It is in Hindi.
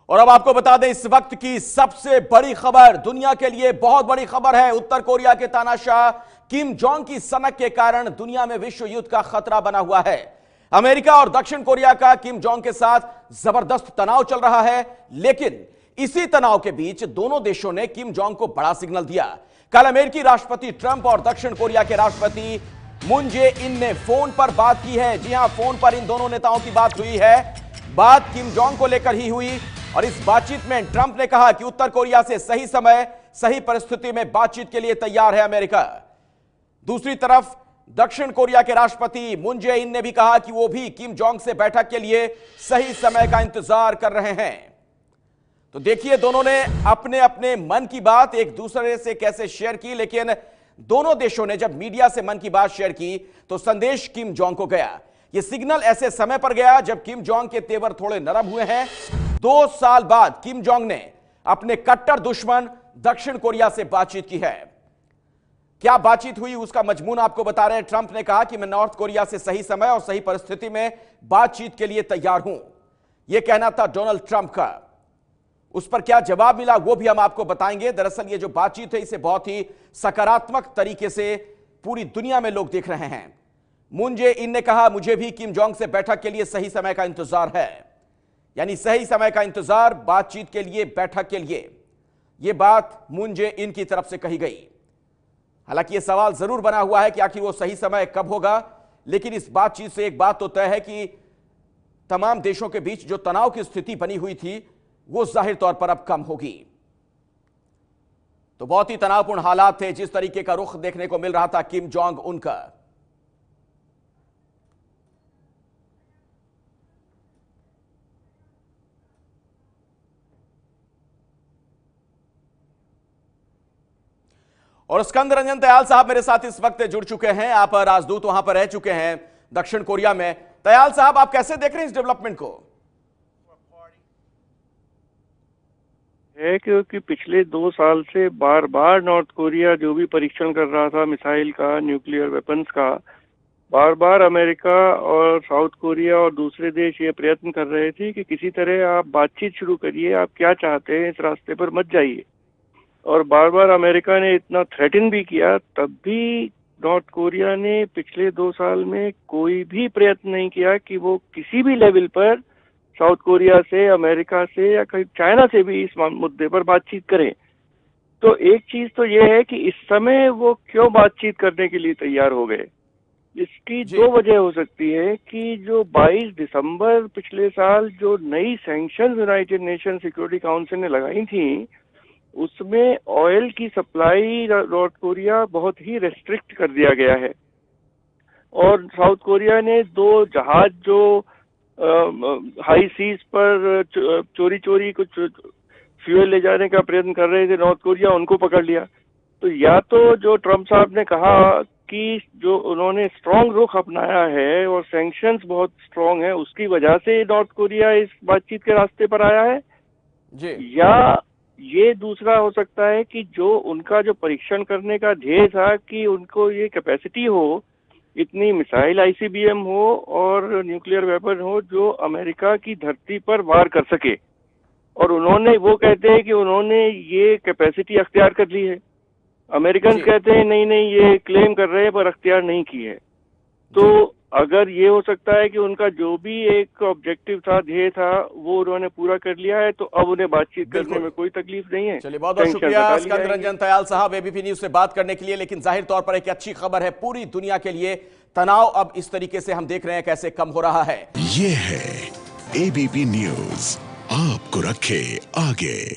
और अब आपको बता दें इस वक्त की सबसे बड़ी खबर, दुनिया के लिए बहुत बड़ी खबर है। उत्तर कोरिया के तानाशाह किम जोंग की सनक के कारण दुनिया में विश्व युद्ध का खतरा बना हुआ है। अमेरिका और दक्षिण कोरिया का किम जोंग के साथ जबरदस्त तनाव चल रहा है, लेकिन इसी तनाव के बीच दोनों देशों ने किम जोंग को बड़ा सिग्नल दिया। कल अमेरिकी राष्ट्रपति ट्रंप और दक्षिण कोरिया के राष्ट्रपति मून जे इन ने फोन पर बात की है। जी हां, फोन पर इन दोनों नेताओं की बात हुई है। बात किम जोंग को लेकर ही हुई और इस बातचीत में ट्रंप ने कहा कि उत्तर कोरिया से सही समय सही परिस्थिति में बातचीत के लिए तैयार है अमेरिका। दूसरी तरफ दक्षिण कोरिया के राष्ट्रपति मून जे इन ने भी कहा कि वो भी किम जोंग से बैठक के लिए सही समय का इंतजार कर रहे हैं। तो देखिए, दोनों ने अपने अपने मन की बात एक दूसरे से कैसे शेयर की, लेकिन दोनों देशों ने जब मीडिया से मन की बात शेयर की तो संदेश किम जोंग को गया। यह सिग्नल ऐसे समय पर गया जब किम जोंग के तेवर थोड़े नरम हुए हैं। 2 साल बाद किम जोंग ने अपने कट्टर दुश्मन दक्षिण कोरिया से बातचीत की है। क्या बातचीत हुई उसका मजमून आपको बता रहे हैं। ट्रंप ने कहा कि मैं नॉर्थ कोरिया से सही समय और सही परिस्थिति में बातचीत के लिए तैयार हूं। यह कहना था डोनाल्ड ट्रंप का। उस पर क्या जवाब मिला वो भी हम आपको बताएंगे। दरअसल ये जो बातचीत है इसे बहुत ही सकारात्मक तरीके से पूरी दुनिया में लोग देख रहे हैं। मून जे इन ने कहा, मुझे भी किम जोंग से बैठक के लिए सही समय का इंतजार है, यानी सही समय का इंतजार बातचीत के लिए, बैठक के लिए। यह बात मून जे इन की तरफ से कही गई। हालांकि यह सवाल जरूर बना हुआ है कि आखिर वो सही समय कब होगा, लेकिन इस बातचीत से एक बात तो तय है कि तमाम देशों के बीच जो तनाव की स्थिति बनी हुई थी वो जाहिर तौर पर अब कम होगी। तो बहुत ही तनावपूर्ण हालात थे जिस तरीके का रुख देखने को मिल रहा था किम जोंग उनका। और स्कंद रंजन दयाल साहब मेरे साथ इस वक्त जुड़ चुके हैं। आप राजदूत वहां पर रह चुके हैं दक्षिण कोरिया में। दयाल साहब, आप कैसे देख रहे हैं इस डेवलपमेंट को? है क्योंकि पिछले 2 साल से बार बार नॉर्थ कोरिया जो भी परीक्षण कर रहा था मिसाइल का, न्यूक्लियर वेपन्स का, बार बार अमेरिका और साउथ कोरिया और दूसरे देश ये प्रयत्न कर रहे थे कि किसी तरह आप बातचीत शुरू करिए, आप क्या चाहते हैं, इस रास्ते पर मत जाइए। और बार बार अमेरिका ने इतना थ्रेटन भी किया, तब भी नॉर्थ कोरिया ने पिछले 2 साल में कोई भी प्रयत्न नहीं किया कि वो किसी भी लेवल पर साउथ कोरिया से, अमेरिका से या कहीं चाइना से भी इस मुद्दे पर बातचीत करें। तो एक चीज तो ये है कि इस समय वो क्यों बातचीत करने के लिए तैयार हो गए। इसकी 2 वजह हो सकती है कि जो 22 दिसंबर पिछले साल जो नई sanctions United nation security council ने लगाई थी, उसमें ऑयल की सप्लाई नॉर्थ कोरिया बहुत ही रेस्ट्रिक्ट कर दिया गया है। और साउथ कोरिया ने 2 जहाज जो हाई सीज पर चोरी चोरी कुछ फ्यूल ले जाने का प्रयत्न कर रहे थे नॉर्थ कोरिया, उनको पकड़ लिया। तो या तो जो ट्रंप साहब ने कहा कि जो उन्होंने स्ट्रांग रुख अपनाया है और सैंक्शंस बहुत स्ट्रांग है, उसकी वजह से नॉर्थ कोरिया इस बातचीत के रास्ते पर आया है जी। या ये दूसरा हो सकता है कि जो उनका जो परीक्षण करने का ध्येय था कि उनको ये कैपेसिटी हो, इतनी मिसाइल आईसीबीएम हो और न्यूक्लियर वेपन हो जो अमेरिका की धरती पर वार कर सके, और उन्होंने, वो कहते हैं कि उन्होंने ये कैपेसिटी अख्तियार कर ली है। अमेरिकन कहते हैं नहीं नहीं, ये क्लेम कर रहे हैं पर अख्तियार नहीं की है। तो अगर ये हो सकता है कि उनका जो भी एक ऑब्जेक्टिव था, ध्येय था, वो उन्होंने पूरा कर लिया है, तो अब उन्हें बातचीत करने में कोई तकलीफ नहीं है। चलिए, बहुत बहुत शुक्रिया स्कंद रंजन दयाल साहब एबीपी न्यूज से बात करने के लिए। लेकिन जाहिर तौर पर एक अच्छी खबर है पूरी दुनिया के लिए, तनाव अब इस तरीके से हम देख रहे हैं कैसे कम हो रहा है। ये है एबीपी न्यूज, आपको रखे आगे।